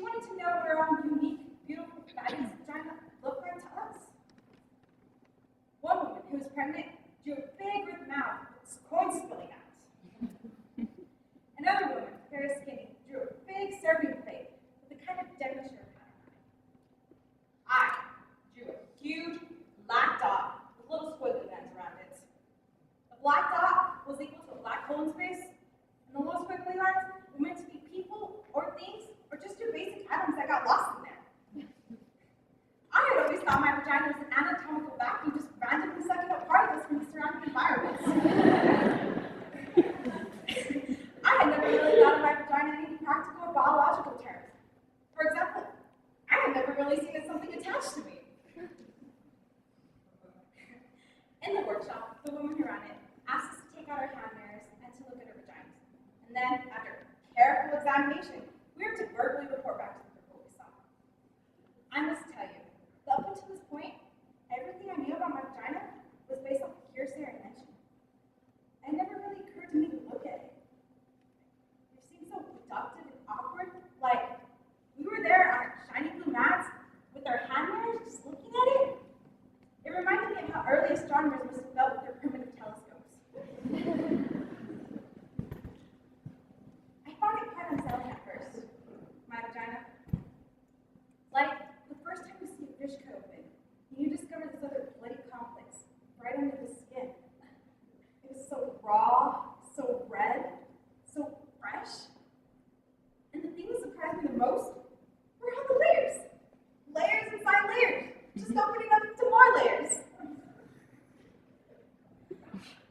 wanted to know what our own unique, beautiful, fabulous vagina looked like to us. One woman who was pregnant drew a big red mouth with coin spilling out. Another woman, very skinny, drew a big serving plate with a kind of dentistry pattern on it. I drew a huge black dot with little squiggly lines around it. The black dot was equal to a black hole in space, and the little squiggly lines were meant to be people or things or just your basic atoms that got lost in there. I had always thought my vagina was an anatomical vacuum just randomly sucking up particles from the surrounding environment. I had never really thought of my vagina in any practical or biological terms. For example, I had never really seen it as something attached to me. In the workshop, the woman who ran it asked us to take out our hand mirrors and to look at our vaginas. And then, after careful examination, we were to verbally report back to the group what we saw. I must tell you, that up until this point, everything I knew about my vagina was based on hearsay or invention. It never really occurred to me to look at it. It seemed so reductive and awkward, like we were there on our shiny blue mats with our hand mirrors just looking at it. It reminded me of how early astronomers must have felt with their primitive telescopes. I found it quite unsettling at first, my vagina. Like the first time you see a fish cut open, and you discover this other bloody complex right under the skin. It was so raw, so red, so fresh. And the thing that surprised me the most were all the layers. Layers inside layers, just opening up to more layers.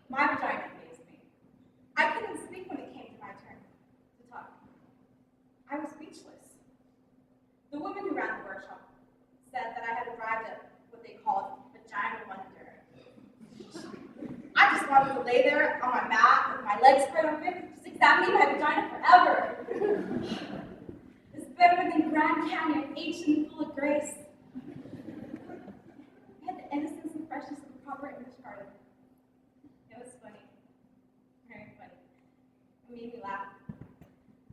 My vagina amazed me. I couldn't speak when it came to my turn to talk. I was speechless. The woman who ran the workshop said that I had arrived at what they called vagina wonder. I just wanted to lay there on my mat with my legs spread open, just examining my vagina forever. It's better than Grand Canyon, ancient and full of grace. It had the innocence and freshness of a proper English garden. It was funny, very funny. It made me laugh.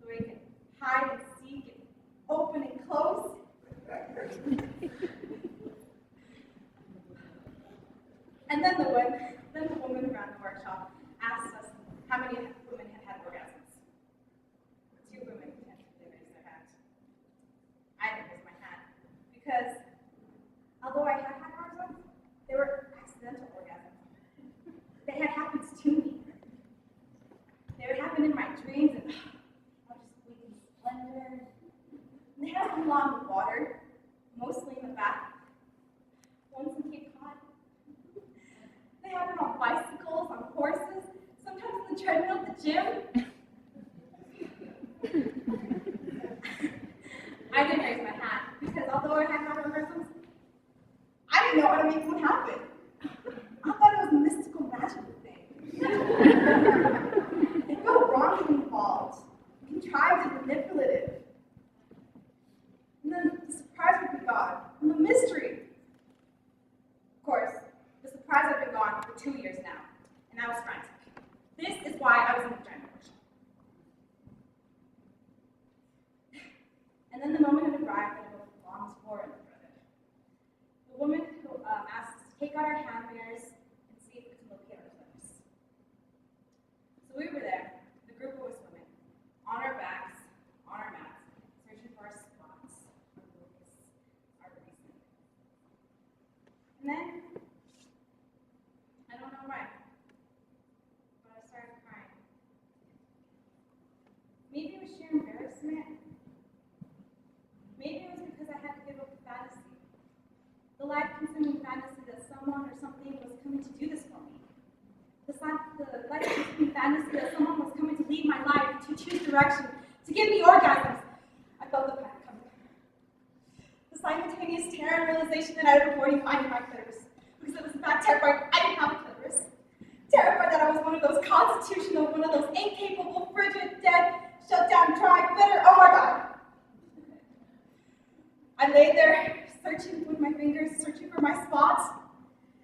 The way you can hide and seek and open and close. And then the woman who ran the workshop asked us how many women had orgasms. 2 women tentatively raised their hands. I didn't raise my hand because although I had orgasms, they were accidental orgasms. They had happened to me. They would happen in my dreams, and I was just waiting splendor. And they happened along the water, mostly in the bath. Once in Cape Cod. They happened on bicycles, on horses, sometimes on the treadmill at the gym. I didn't raise my hand because although I had orgasms, I didn't know how to make one happen. I thought it was a mystical, magical thing. It felt wrong and involved, contrived and manipulative. And then the surprise would be gone, and the mystery. Of course, the surprise had been gone for 2 years now, and I was frantic. This is why I was in the vagina workshop. And then the moment had arrived that I both longed for and dreaded. The woman who asked us to take out our hand mirrors and see if we could locate our lips. So we were there, the group of us women, on our backs, on our mats, searching for our spots, our locus, our reason. And then, I don't know why, but I started crying. Maybe it was sheer embarrassment. Maybe it was because I had to give up the fantasy. The life-consuming fantasy that someone or something was coming to do this for me. The life-consuming fantasy that someone was coming to lead my life, to choose direction, to give me orgasms. I felt the panic coming. The simultaneous terror and realization that I would already find my clitoris. Because I was in fact terrified I didn't have a clitoris. Terrified that I was one of those constitutional, one of those incapable, frigid, dead, shut down, dry, bitter, oh my God. I lay there, searching with my fingers, searching for my spots.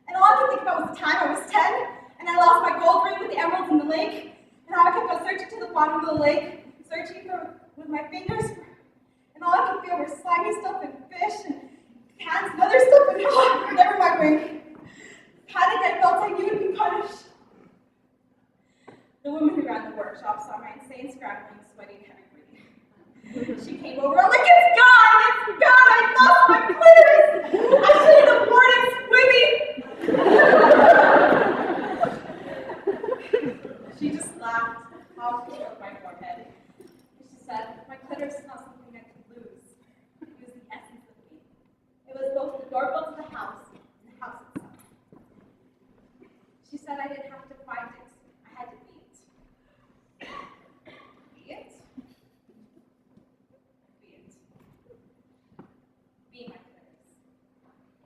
And all I could think about was the time I was 10, and I lost my gold ring with the emeralds in the lake, and how I kept on searching to the bottom of the lake, searching with my fingers, and all I could feel there were slimy stuff and fish and cans and other stuff and never mind wink. Panic, I felt I knew would be punished. The woman who ran the workshop saw my insane scrambling, sweaty, and heavy breathing. She came over, I'm like, it's gone! It's gone! I lost my clitoris! I should have aborted Squibby! She just laughed, off the top of my forehead. She said, my clitoris is not something I could lose. It was the essence of me. It was both the doorbell to the house and the house itself. She said I didn't have to find it. I had to be it. Be it? Be it. Be my clitoris.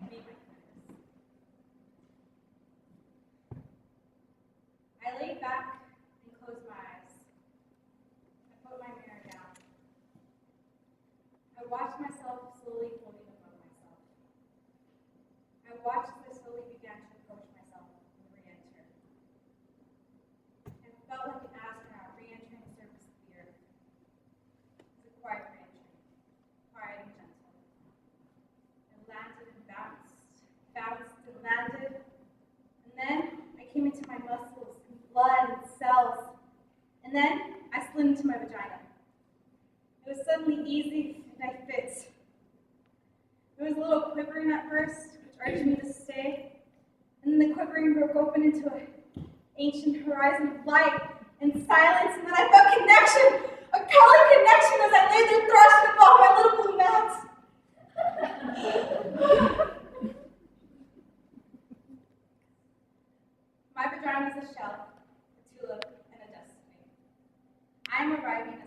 Be my clitoris. I laid back and closed my eyes. I put my mirror down. I watched myself slowly floating above myself. I watched as I slowly began to approach myself and re-enter. It felt like an astronaut re-entering the surface of the earth. It was a quiet re-entry, quiet and gentle. It landed and bounced, bounced and landed, and then I came into my muscles and blood and cells, and then I slid into my vagina. It was suddenly easy and I fit. It was a little quivering at first, which urged me to stay, and then the quivering broke open into an ancient horizon of light and silence, and then I felt connection, a calling connection as I lay there thrust above my little blue mat. My vagina is a shell, a tulip, and a destiny. I am arriving